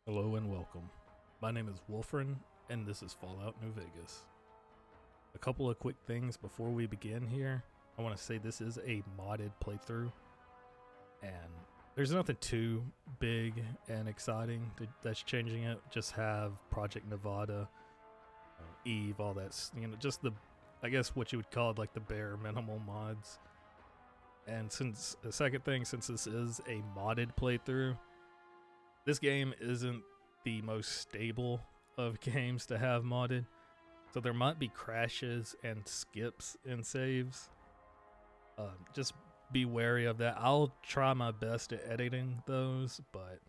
Hello and welcome. My name is Wolfrin, and this is Fallout New Vegas. A couple of quick things before we begin here. I want to say this is a modded playthrough, and there's nothing too big and exciting that's changing it. Just have Project Nevada, Eve, all that, just I guess what you would call it, like the bare minimal mods. And since this is a modded playthrough, this game isn't the most stable of games to have modded, so there might be crashes and skips in saves. Just be wary of that. I'll try my best at editing those, but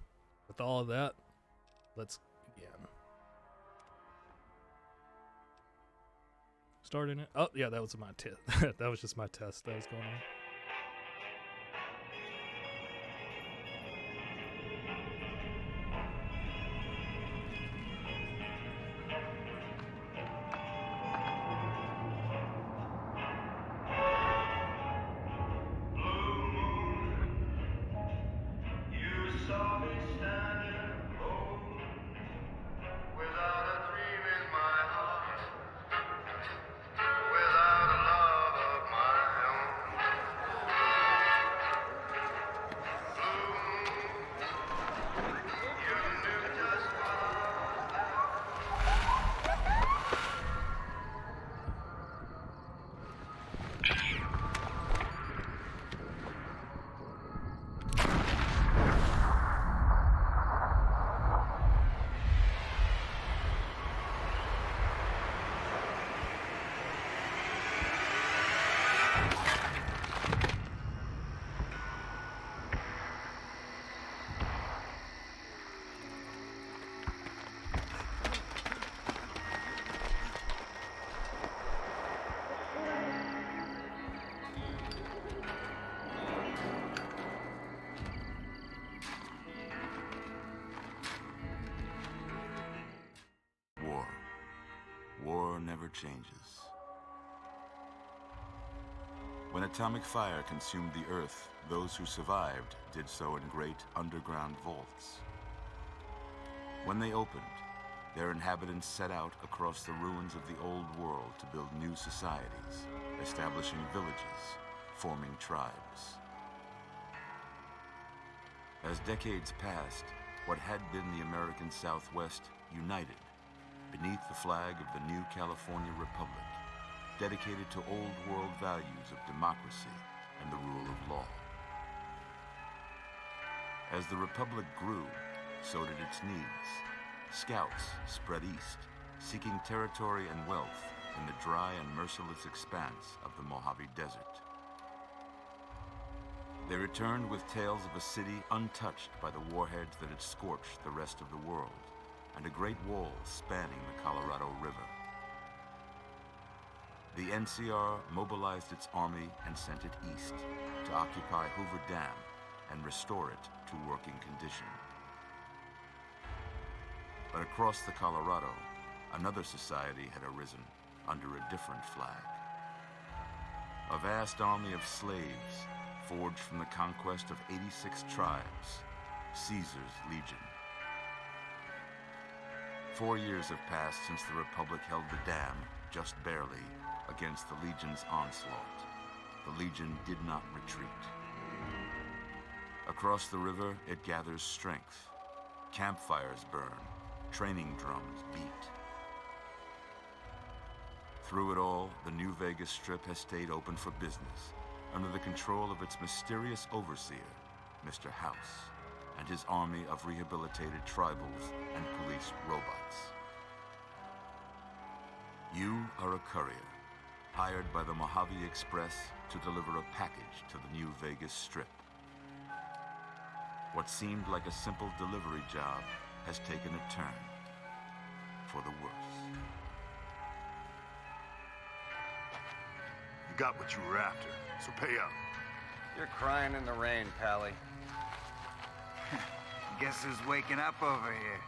with all of that, let's begin. Starting it. Oh yeah, that was my test. That was just my test that was going on. War never changes. When atomic fire consumed the Earth, those who survived did so in great underground vaults. When they opened, their inhabitants set out across the ruins of the old world to build new societies, establishing villages, forming tribes. As decades passed, what had been the American Southwest united beneath the flag of the new California Republic, dedicated to old world values of democracy and the rule of law. As the Republic grew, so did its needs. Scouts spread east, seeking territory and wealth in the dry and merciless expanse of the Mojave Desert. They returned with tales of a city untouched by the warheads that had scorched the rest of the world, and a great wall spanning the Colorado River. The NCR mobilized its army and sent it east to occupy Hoover Dam and restore it to working condition. But across the Colorado, another society had arisen under a different flag. A vast army of slaves forged from the conquest of 86 tribes, Caesar's Legion. 4 years have passed since the Republic held the dam, just barely, against the Legion's onslaught. The Legion did not retreat. Across the river, it gathers strength. Campfires burn, training drums beat. Through it all, the New Vegas Strip has stayed open for business, under the control of its mysterious overseer, Mr. House, and his army of rehabilitated tribals and police robots. You are a courier, hired by the Mojave Express to deliver a package to the New Vegas Strip. What seemed like a simple delivery job has taken a turn for the worse. You got what you were after, so pay up. You're crying in the rain, Pally. Guess who's waking up over here?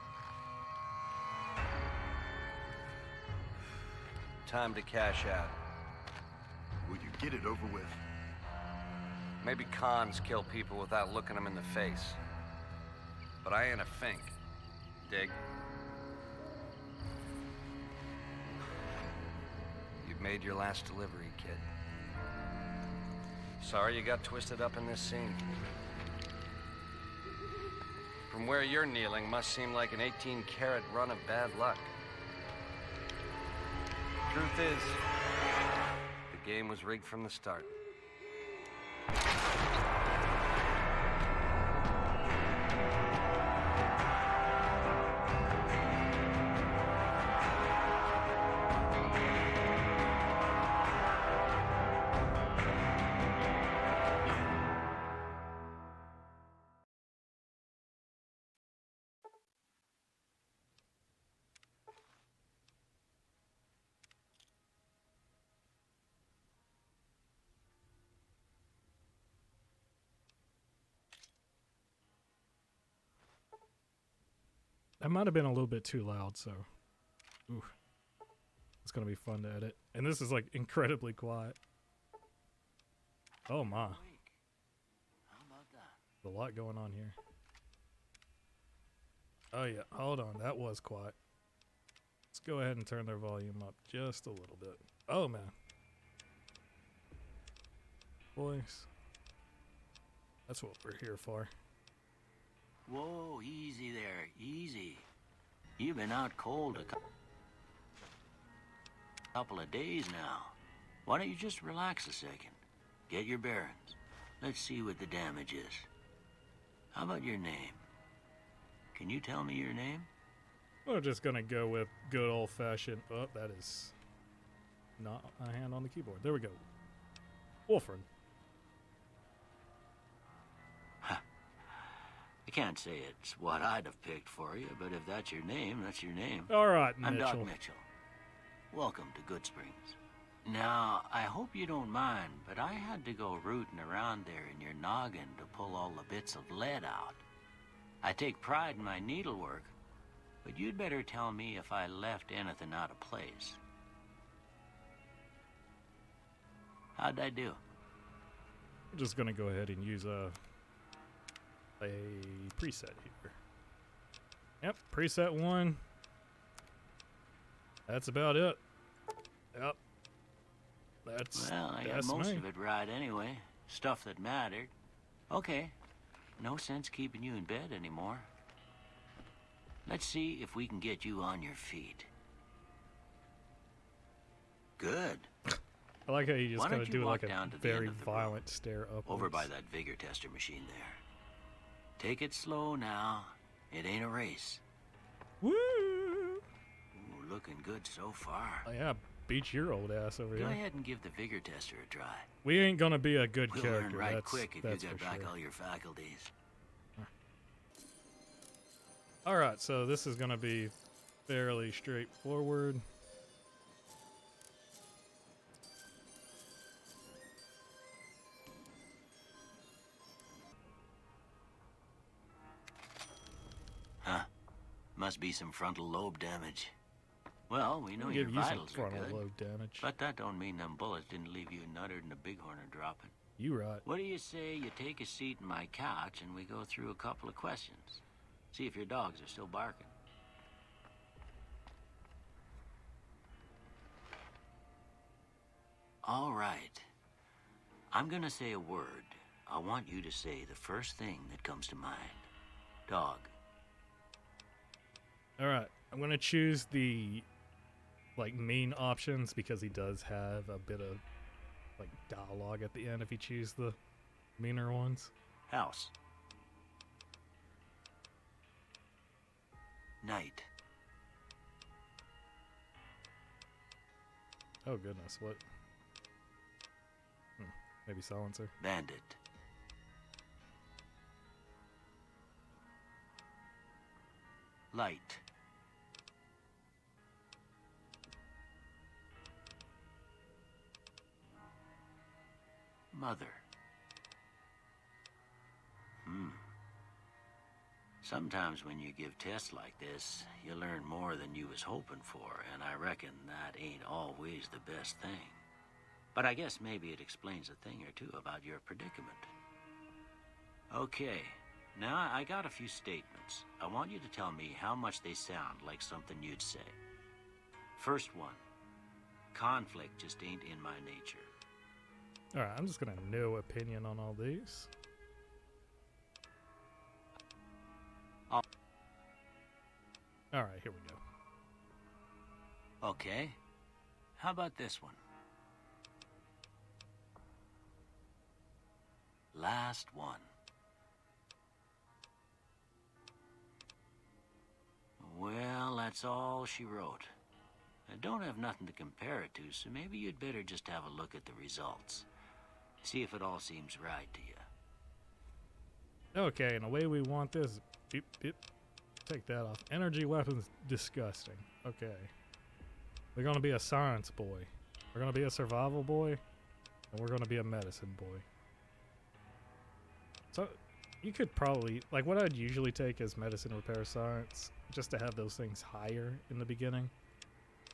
Time to cash out. Will you get it over with? Maybe cons kill people without looking them in the face. But I ain't a fink. Dig. You've made your last delivery, kid. Sorry you got twisted up in this scene. From where you're kneeling must seem like an 18-carat run of bad luck. Truth is, the game was rigged from the start. That might have been a little bit too loud, so ooh, it's gonna be fun to edit. And this is like incredibly quiet. Oh my, there's a lot going on here. Oh yeah, hold on, that was quiet. Let's go ahead and turn their volume up just a little bit. Oh man, voice. That's what we're here for. Whoa, easy there, easy. You've been out cold a couple of days now. Why don't you just relax a second? Get your bearings. Let's see what the damage is. How about your name? Can you tell me your name? We're just gonna go with good old-fashioned. Oh, that is not a hand on the keyboard. There we go. Wolfren. I can't say it's what I'd have picked for you, but if that's your name, that's your name. All right, I'm Mitchell. Doc Mitchell. Welcome to Goodsprings. Now, I hope you don't mind, but I had to go rooting around there in your noggin to pull all the bits of lead out. I take pride in my needlework, but you'd better tell me if I left anything out of place. How'd I do? I'm just gonna go ahead and use a preset here. Yep, preset 1. That's about it. Yep. Well, I got most of it right anyway. Stuff that mattered. Okay. No sense keeping you in bed anymore. Let's see if we can get you on your feet. Good. I like how you just kind of do like a down to the very end of the violent stare upwards. Over by that vigor tester machine there. Take it slow now. It ain't a race. Woo! Ooh, looking good so far. Oh, yeah, beat your old ass over Go here. ahead and give the vigor tester a try. We ain't gonna be a good We'll character. learn right that's quick if that's you get for back sure. all your faculties. All right, so this is gonna be fairly straightforward. Huh. Must be some frontal lobe damage. Well, we know I'll your give you some vitals are frontal good. lobe damage. But that don't mean them bullets didn't leave you nuttered and a bighorner dropping. You right. What do you say you take a seat in my couch and we go through a couple of questions? See if your dogs are still barking. All right. I'm gonna say a word. I want you to say the first thing that comes to mind. Dog. All right, I'm gonna choose the like mean options because he does have a bit of like dialogue at the end if you choose the meaner ones. House. Night. Oh goodness, what? Maybe silencer. Bandit. Light. Mother. Sometimes when you give tests like this, you learn more than you was hoping for, and I reckon that ain't always the best thing. But I guess maybe it explains a thing or two about your predicament. Okay, Now, I got a few statements. I want you to tell me how much they sound like something you'd say. First one, conflict just ain't in my nature. Alright, I'm just gonna no opinion on all these. Alright, here we go. Okay. How about this one? Last one. Well, that's all she wrote. I don't have nothing to compare it to, so maybe you'd better just have a look at the results. See if it all seems right to you. Okay, and the way we want this. Beep, beep. Take that off. Energy weapons, disgusting. Okay. We're gonna be a science boy. We're gonna be a survival boy. And we're gonna be a medicine boy. So, you could probably, like, what I'd usually take is medicine, repair, science, just to have those things higher in the beginning.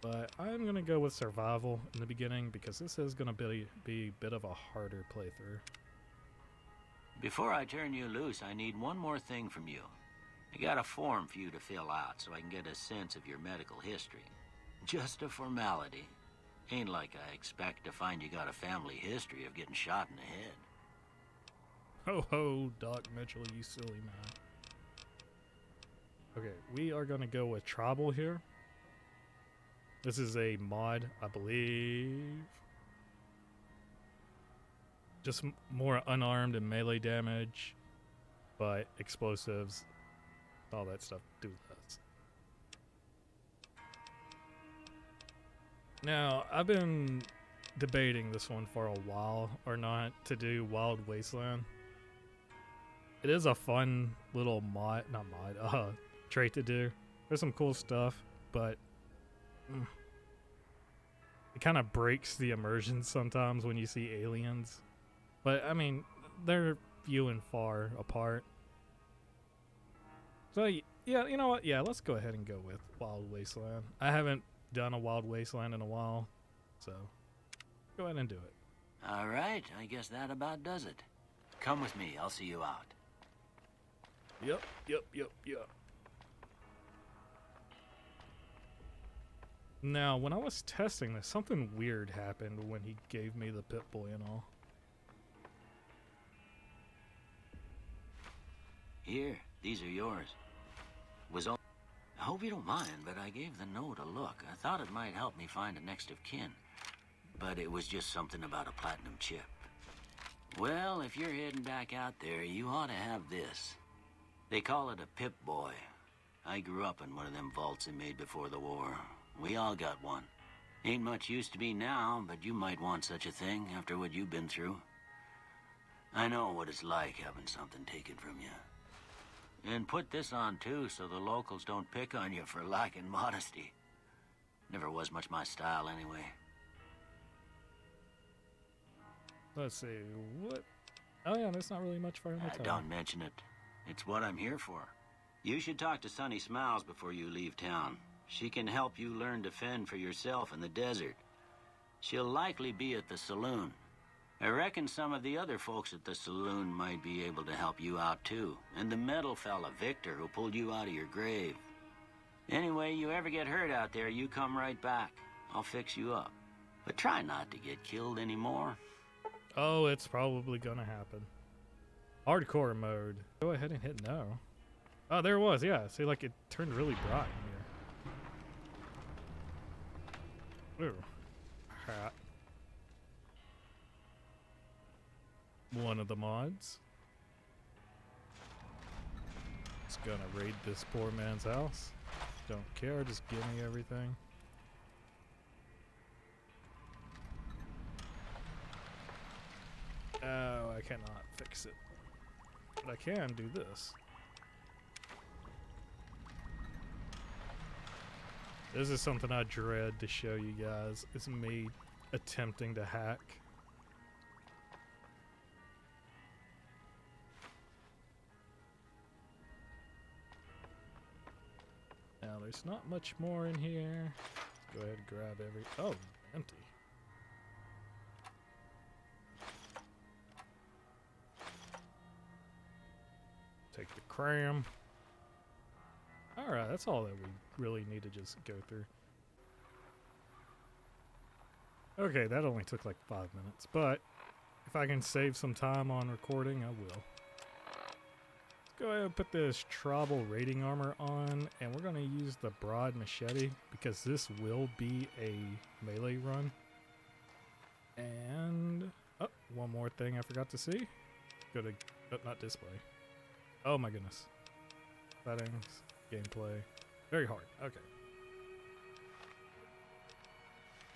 But I'm gonna go with survival in the beginning because this is gonna be a bit of a harder playthrough. Before I turn you loose, I need one more thing from you. I got a form for you to fill out so I can get a sense of your medical history. Just a formality. Ain't like I expect to find you got a family history of getting shot in the head. Ho ho, Doc Mitchell, you silly man. Okay, we are gonna go with tribal here. This is a mod, I believe. Just more unarmed and melee damage, but explosives, all that stuff do this. Now, I've been debating this one for a while or not to do Wild Wasteland. It is a fun little trait to do. There's some cool stuff, but it kind of breaks the immersion sometimes when you see aliens. But, I mean, they're few and far apart. So, yeah, you know what? Yeah, let's go ahead and go with Wild Wasteland. I haven't done a Wild Wasteland in a while, so go ahead and do it. All right, I guess that about does it. Come with me, I'll see you out. Yep. Now, when I was testing this, something weird happened when he gave me the Pip-Boy and all. Here, these are yours. I hope you don't mind, but I gave the note a look. I thought it might help me find a next of kin. But it was just something about a platinum chip. Well, if you're heading back out there, you ought to have this. They call it a Pip-Boy. I grew up in one of them vaults they made before the war. We all got one. Ain't much use to me now, but you might want such a thing after what you've been through. I know what it's like having something taken from you. And put this on, too, so the locals don't pick on you for lacking modesty. Never was much my style, anyway. Let's see, what? Oh yeah, that's not really much for him to tell. Don't mention it. It's what I'm here for. You should talk to Sunny Smiles before you leave town. She can help you learn to fend for yourself in the desert. She'll likely be at the saloon. I reckon some of the other folks at the saloon might be able to help you out, too. And the metal fella, Victor, who pulled you out of your grave. Anyway, you ever get hurt out there, you come right back. I'll fix you up. But try not to get killed anymore. Oh, it's probably gonna happen. Hardcore mode. Go ahead and hit no. Oh, there it was, yeah. See, like, it turned really bright in here. Ooh. Hat. One of the mods. Just gonna raid this poor man's house. Don't care, just give me everything. Oh, I cannot fix it. But I can do this. This is something I dread to show you guys. It's me attempting to hack. Now, there's not much more in here. Let's go ahead and grab every... Oh, empty. Take cram. Alright, that's all that we really need to just go through. Okay, that only took like 5 minutes, but if I can save some time on recording, I will. Let's go ahead and put this tribal raiding armor on, and we're going to use the broad machete because this will be a melee run. And, oh, one more thing I forgot to see. Go to, oh, not display. Oh my goodness. Settings, gameplay. Very hard, okay.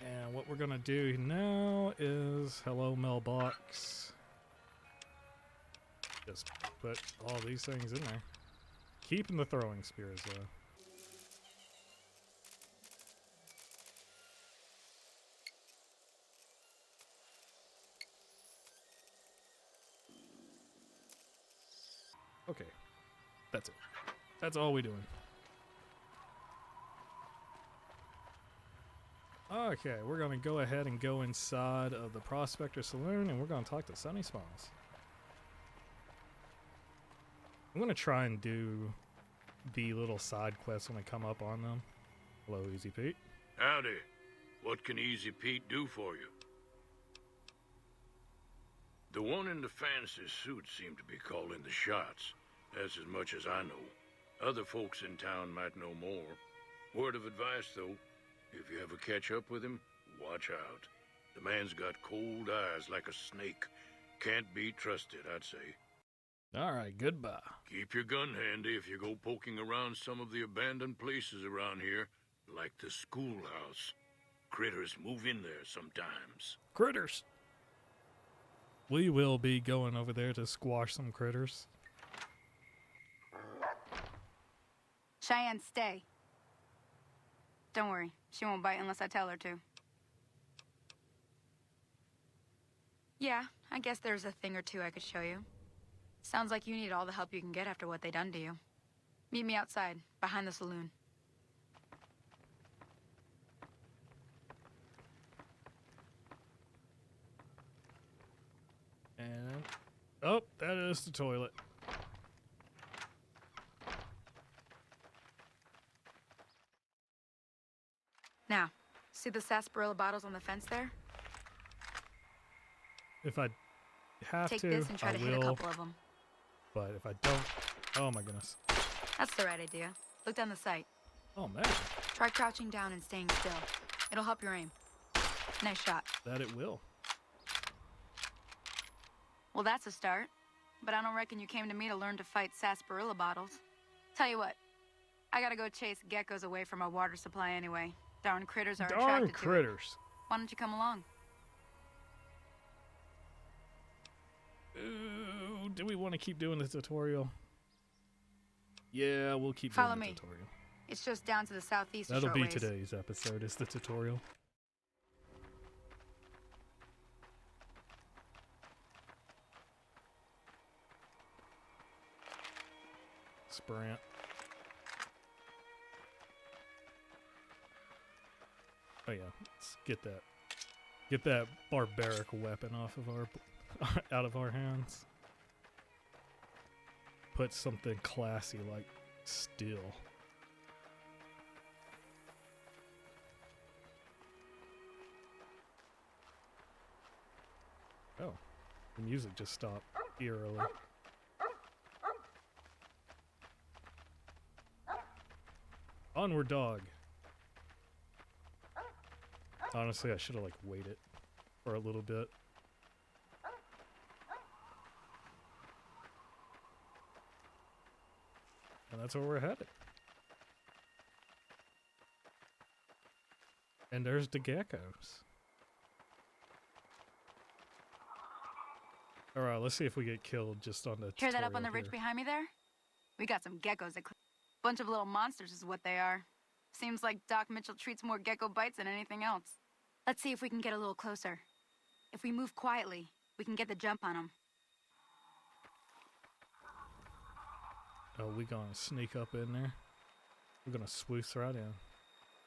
And what we're gonna do now is, hello mailbox. Just put all these things in there. Keeping the throwing spears though. Okay, that's it. That's all we're doing. Okay, we're going to go ahead and go inside of the Prospector Saloon, and we're going to talk to Sunny Smiles. I'm going to try and do the little side quests when I come up on them. Hello, Easy Pete. Howdy. What can Easy Pete do for you? The one in the fancy suit seemed to be calling the shots. That's as much as I know. Other folks in town might know more. Word of advice, though. If you ever catch up with him, watch out. The man's got cold eyes like a snake. Can't be trusted, I'd say. Alright, goodbye. Keep your gun handy if you go poking around some of the abandoned places around here, like the schoolhouse. Critters move in there sometimes. Critters! We will be going over there to squash some critters. Cheyenne, stay. Don't worry, she won't bite unless I tell her to. Yeah, I guess there's a thing or two I could show you. Sounds like you need all the help you can get after what they done to you. Meet me outside, behind the saloon. And, oh, that is the toilet. Now, see the sarsaparilla bottles on the fence there? If I have Take to, this and try I to will, hit a couple of them. but if I don't, oh my goodness. That's the right idea. Look down the sight. Oh man, Try crouching down and staying still. It'll help your aim. Nice shot. that it will. Well, that's a start. But I don't reckon you came to me to learn to fight sarsaparilla bottles. Tell you what, I gotta go chase geckos away from our water supply anyway. Darn critters are Darn attracted to it. critters. Why don't you come along? Ooh, do we want to keep doing the tutorial? Yeah, we'll keep Follow doing the me. tutorial. It's just down to the southeast a That'll short be ways. today's episode, is the tutorial. Sprint. Oh yeah, let's get that barbaric weapon off of our out of our hands. Put something classy like steel. Oh, the music just stopped eerily. Onward, dog. Honestly, I should have like waited for a little bit. And that's where we're headed. And there's the geckos. Alright, let's see if we get killed just on the Hear that up on the tutorial ridge here. behind me there? We got some geckos that bunch of little monsters is what they are. Seems like Doc Mitchell treats more gecko bites than anything else. Let's see if we can get a little closer. If we move quietly, we can get the jump on them. Oh, we gonna sneak up in there. We're gonna swoosh right in.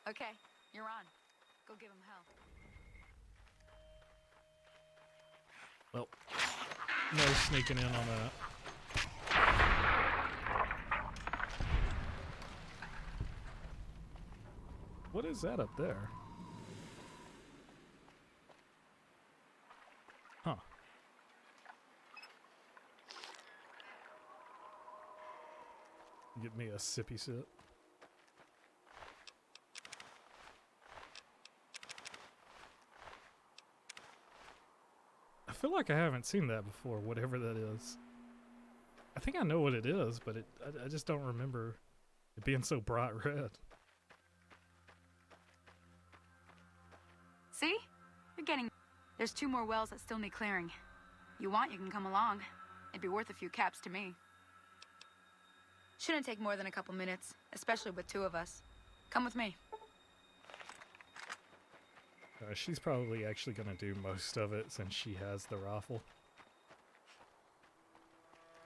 Okay, you're on. Go give them hell. Well, no sneaking in on that. What is that up there? Huh. Get me a sippy sip. I feel like I haven't seen that before, whatever that is. I think I know what it is, but I just don't remember it being so bright red. See? You're getting... There's 2 more wells that still need clearing. You want, you can come along. It'd be worth a few caps to me. Shouldn't take more than a couple minutes, especially with 2 of us. Come with me. She's probably actually going to do most of it since she has the rifle.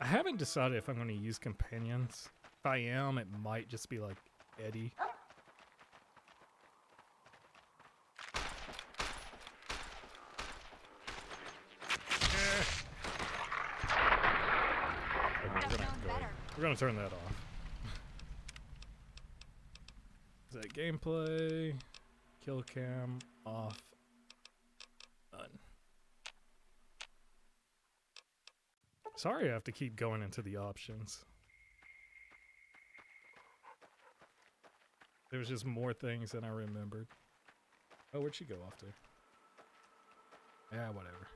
I haven't decided if I'm going to use companions. If I am, it might just be like Eddie. We're gonna turn that off. Is that gameplay? Kill cam off. Done. Sorry I have to keep going into the options. There was just more things than I remembered. Oh, where'd she go off to? Yeah, whatever.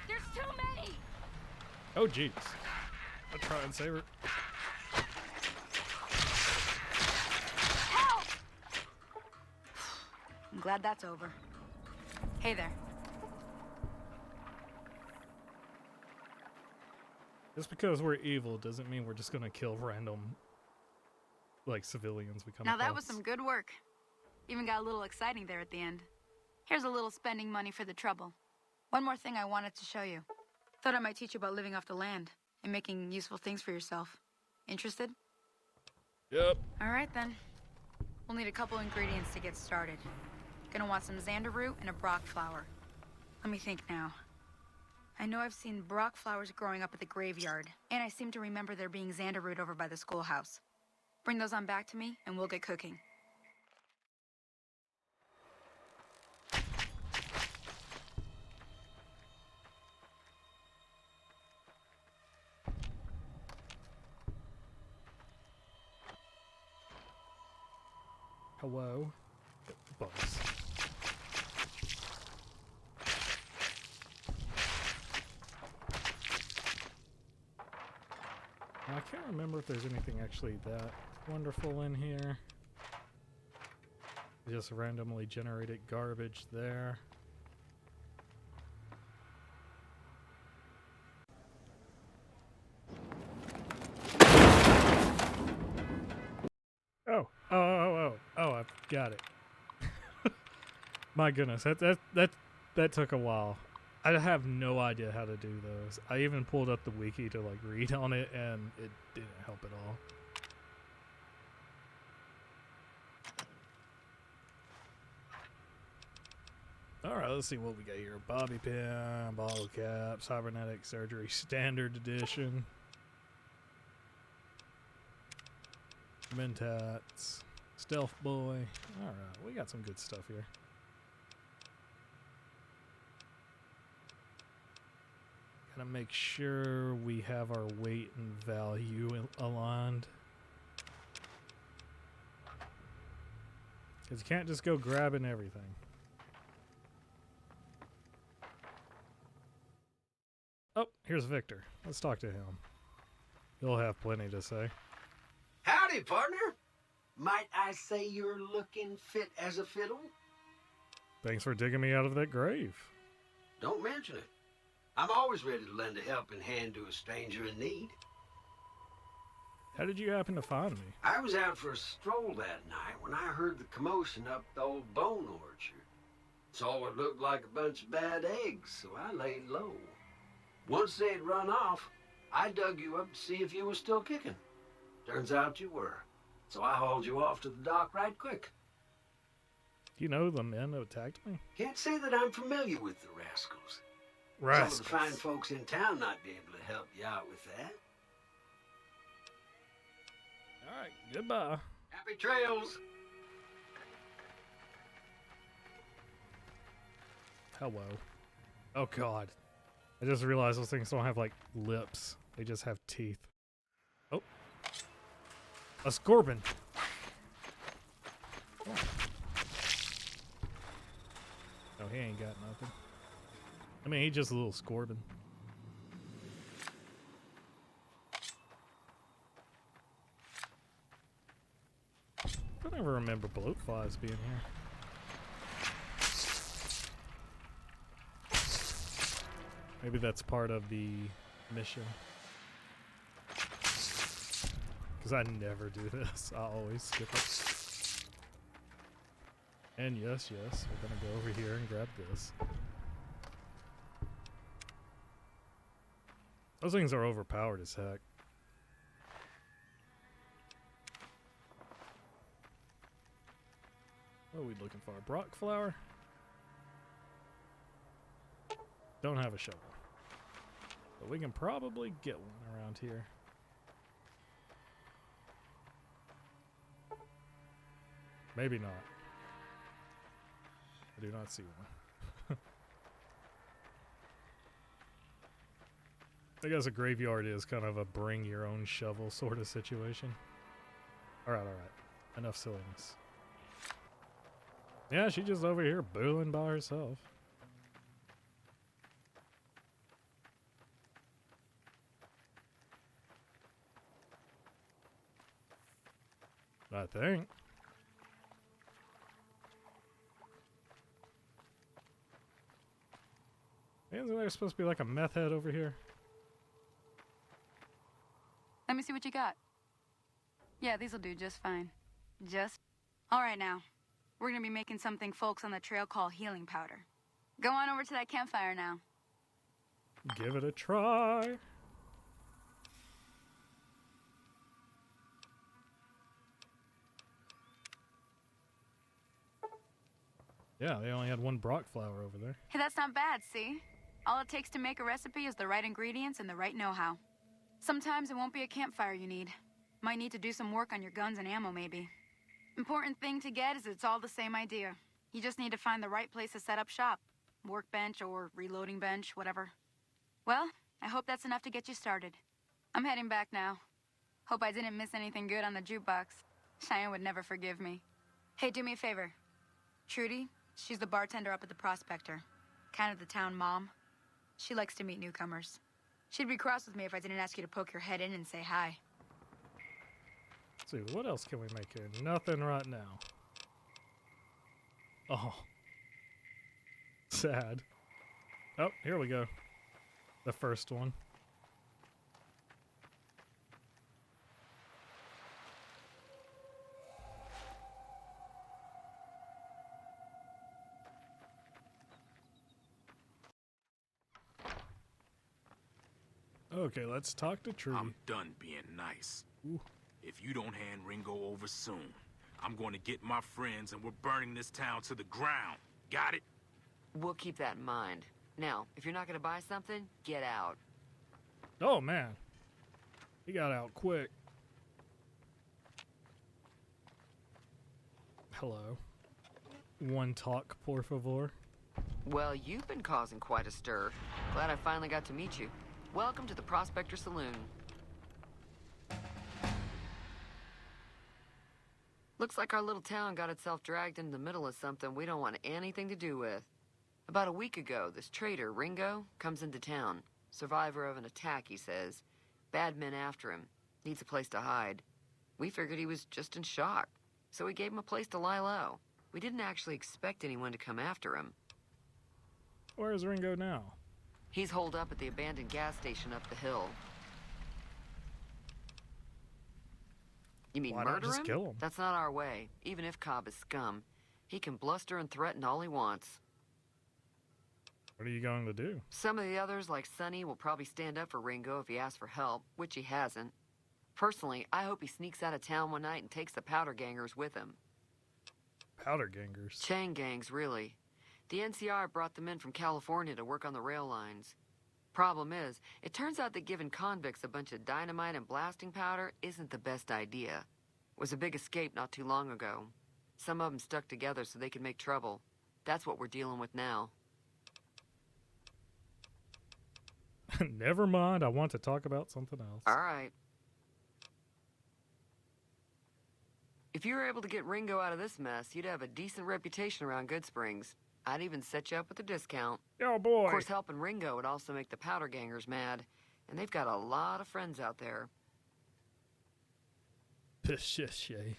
There's too many! Oh, jeez. I'll try and save her. Help! I'm glad that's over. Hey there. Just because we're evil doesn't mean we're just gonna kill random, like, civilians we come Now across. that was some good work. Even got a little exciting there at the end. Here's a little spending money for the trouble. One more thing I wanted to show you. Thought I might teach you about living off the land and making useful things for yourself. Interested? Yep. All right then. We'll need a couple ingredients to get started. Gonna want some xander root and a brock flower. Let me think now. I know I've seen brock flowers growing up at the graveyard, and I seem to remember there being xander root over by the schoolhouse. Bring those on back to me, and we'll get cooking. Hello? Bugs. Now, I can't remember if there's anything actually that wonderful in here. Just randomly generated garbage there. Oh, I've got it. My goodness, that took a while. I have no idea how to do those. I even pulled up the wiki to like read on it, and it didn't help at all. Alright, let's see what we got here. Bobby pin, bottle cap, cybernetic surgery standard edition. Mentats, stealth boy. Alright, we got some good stuff here. Gotta make sure we have our weight and value aligned. Because you can't just go grabbing everything. Oh, here's Victor. Let's talk to him. He'll have plenty to say. Howdy, partner. Might I say you're looking fit as a fiddle? Thanks for digging me out of that grave. Don't mention it. I'm always ready to lend a helping hand to a stranger in need. How did you happen to find me? I was out for a stroll that night when I heard the commotion up the old bone orchard. Saw what looked like a bunch of bad eggs, so I laid low. Once they'd run off, I dug you up to see if you were still kicking. Turns out you were, so I hauled you off to the dock right quick. Do you know the men who attacked me? Can't say that I'm familiar with the rascals. Rascals. Some of the fine folks in town might be able to help you out with that. All right, goodbye. Happy trails! Hello. Oh, God. I just realized those things don't have, like, lips. They just have teeth. Oh. A scorpion. Oh. No, he ain't got nothing. I mean, he's just a little scorpion. I don't ever remember bloatflies being here. Maybe that's part of the mission. Because I never do this. I always skip it. And yes, we're going to go over here and grab this. Those things are overpowered as heck. What are we looking for? A Brock flower? Don't have a shovel. But we can probably get one around here. Maybe not. I do not see one. I guess a graveyard is kind of a bring your own shovel sort of situation. Alright. Enough silliness. Yeah, she's just over here booing by herself. I think. Isn't there supposed to be like a meth head over here? Let me see what you got. Yeah, these'll do just fine. All right now. We're gonna be making something folks on the trail call healing powder. Go on over to that campfire now. Give it a try. Yeah, they only had one Brock flower over there. Hey, that's not bad, see? All it takes to make a recipe is the right ingredients and the right know-how. Sometimes it won't be a campfire you need. Might need to do some work on your guns and ammo, maybe. Important thing to get is it's all the same idea. You just need to find the right place to set up shop. Workbench or reloading bench, whatever. Well, I hope that's enough to get you started. I'm heading back now. Hope I didn't miss anything good on the jukebox. Cheyenne would never forgive me. Hey, do me a favor. Trudy, she's the bartender up at the Prospector. Kind of the town mom. She likes to meet newcomers. She'd be cross with me if I didn't ask you to poke your head in and say hi. Let's see, what else can we make here? Nothing right now. Oh. Sad. Oh, here we go. The first one. Okay, let's talk to Trudy. I'm done being nice. Ooh. If you don't hand Ringo over soon, I'm going to get my friends and we're burning this town to the ground. Got it? We'll keep that in mind. Now, if you're not going to buy something, get out. Oh, man. He got out quick. Hello. One talk, por favor. Well, you've been causing quite a stir. Glad I finally got to meet you. Welcome to the Prospector Saloon. Looks like our little town got itself dragged into the middle of something we don't want anything to do with. About a week ago, this trader, Ringo, comes into town. Survivor of an attack, he says. Bad men after him. Needs a place to hide. We figured he was just in shock, so we gave him a place to lie low. We didn't actually expect anyone to come after him. Where's Ringo now? He's holed up at the abandoned gas station up the hill. You mean Why not murder just him? kill him? That's not our way. Even if Cobb is scum, he can bluster and threaten all he wants. What are you going to do? Some of the others, like Sonny, will probably stand up for Ringo if he asks for help, which he hasn't. Personally, I hope he sneaks out of town one night and takes the powder gangers with him. Powder gangers. Chain gangs, really. The NCR brought them in from California to work on the rail lines. Problem is, it turns out that giving convicts a bunch of dynamite and blasting powder isn't the best idea. It was a big escape not too long ago. Some of them stuck together so they could make trouble. That's what we're dealing with now. Never mind, I want to talk about something else. All right. If you were able to get Ringo out of this mess, you'd have a decent reputation around Goodsprings. I'd even set you up with a discount. Oh, boy. Of course, helping Ringo would also make the powder gangers mad, and they've got a lot of friends out there. Pishishay.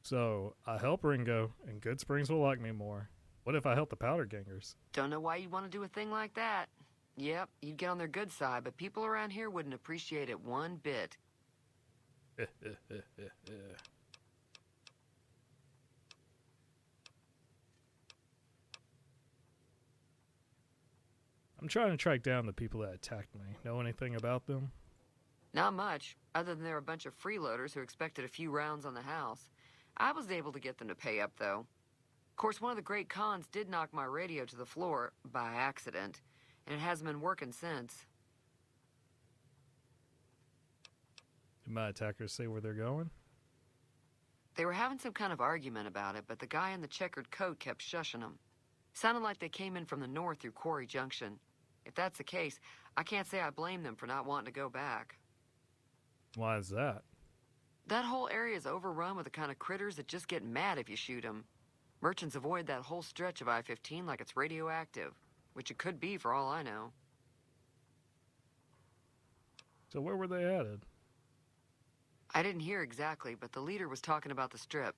So, I help Ringo, and Goodsprings will like me more. What if I help the powder gangers? Don't know why you'd want to do a thing like that. Yep, you'd get on their good side, but people around here wouldn't appreciate it one bit. I'm trying to track down the people that attacked me. Know anything about them? Not much, other than they're a bunch of freeloaders who expected a few rounds on the house. I was able to get them to pay up, though. Of course, one of the great cons did knock my radio to the floor, by accident, and it hasn't been working since. Did my attackers say where they're going? They were having some kind of argument about it, but the guy in the checkered coat kept shushing them. Sounded like they came in from the north through Quarry Junction. If that's the case, I can't say I blame them for not wanting to go back. Why is that? That whole area is overrun with the kind of critters that just get mad if you shoot them. Merchants avoid that whole stretch of I-15 like it's radioactive, which it could be for all I know. So where were they headed? I didn't hear exactly, but the leader was talking about the strip.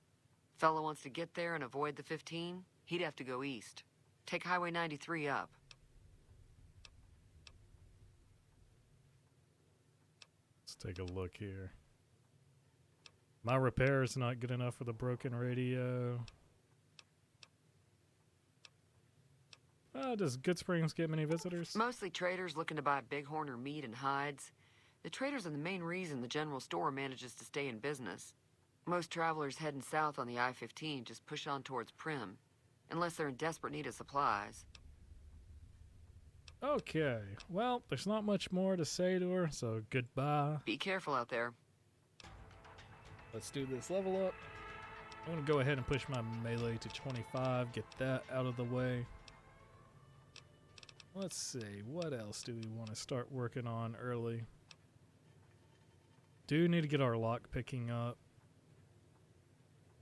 Fellow wants to get there and avoid the 15, he'd have to go east. Take Highway 93 up. Let's take a look here. My repair is not good enough for the broken radio. Does Goodsprings get many visitors? Mostly traders looking to buy bighorn or meat and hides. The traders are the main reason the general store manages to stay in business. Most travelers heading south on the I-15 just push on towards Prim, unless they're in desperate need of supplies. Okay, well, there's not much more to say to her, so goodbye. Be careful out there. Let's do this level up. I'm going to go ahead and push my melee to 25, get that out of the way. Let's see, what else do we want to start working on early? Do need to get our lock picking up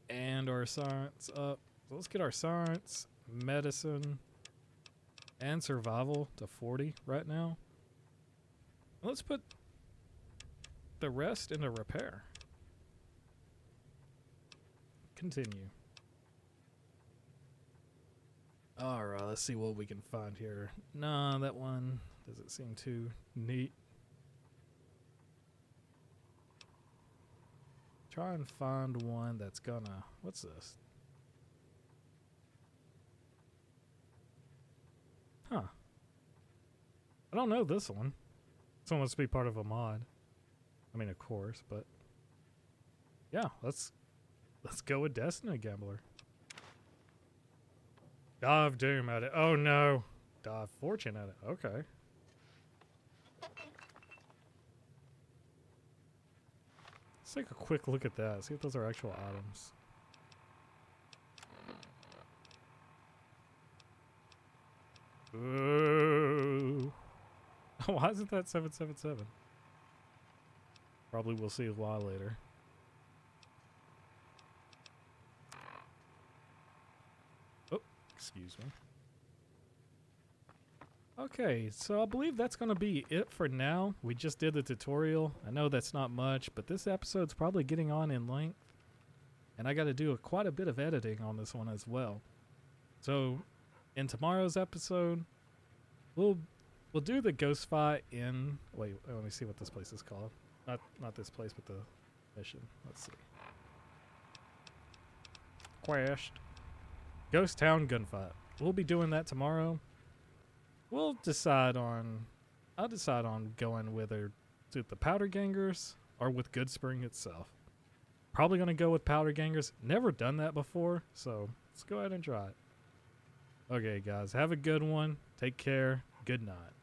and our science up. So let's get our science, medicine, and survival to 40 right now. Let's put the rest into repair. Continue. Alright, let's see what we can find here. Nah, that one doesn't seem too neat. Try and find one that's gonna... What's this? Huh. I don't know this one. This one must be part of a mod. I mean, of course, but... Yeah, let's go with Destiny Gambler. Die of Doom at it. Oh no. Die of Fortune at it. Okay. Let's take a quick look at that. See if those are actual items. Ooh. Why isn't that 777? Probably we'll see why later. Oh, excuse me. Okay, so I believe that's going to be it for now. We just did the tutorial. I know that's not much, but this episode's probably getting on in length. And I got to do quite a bit of editing on this one as well. So, in tomorrow's episode, we'll do the ghost fight in... Wait, let me see what this place is called. Not this place, but the mission. Let's see. Quashed. Ghost Town Gunfight. We'll be doing that tomorrow. I'll decide on going with the Powder Gangers or with Goodspring itself. Probably going to go with powder gangers. Never done that before, so let's go ahead and try it. Okay, guys, have a good one. Take care. Good night.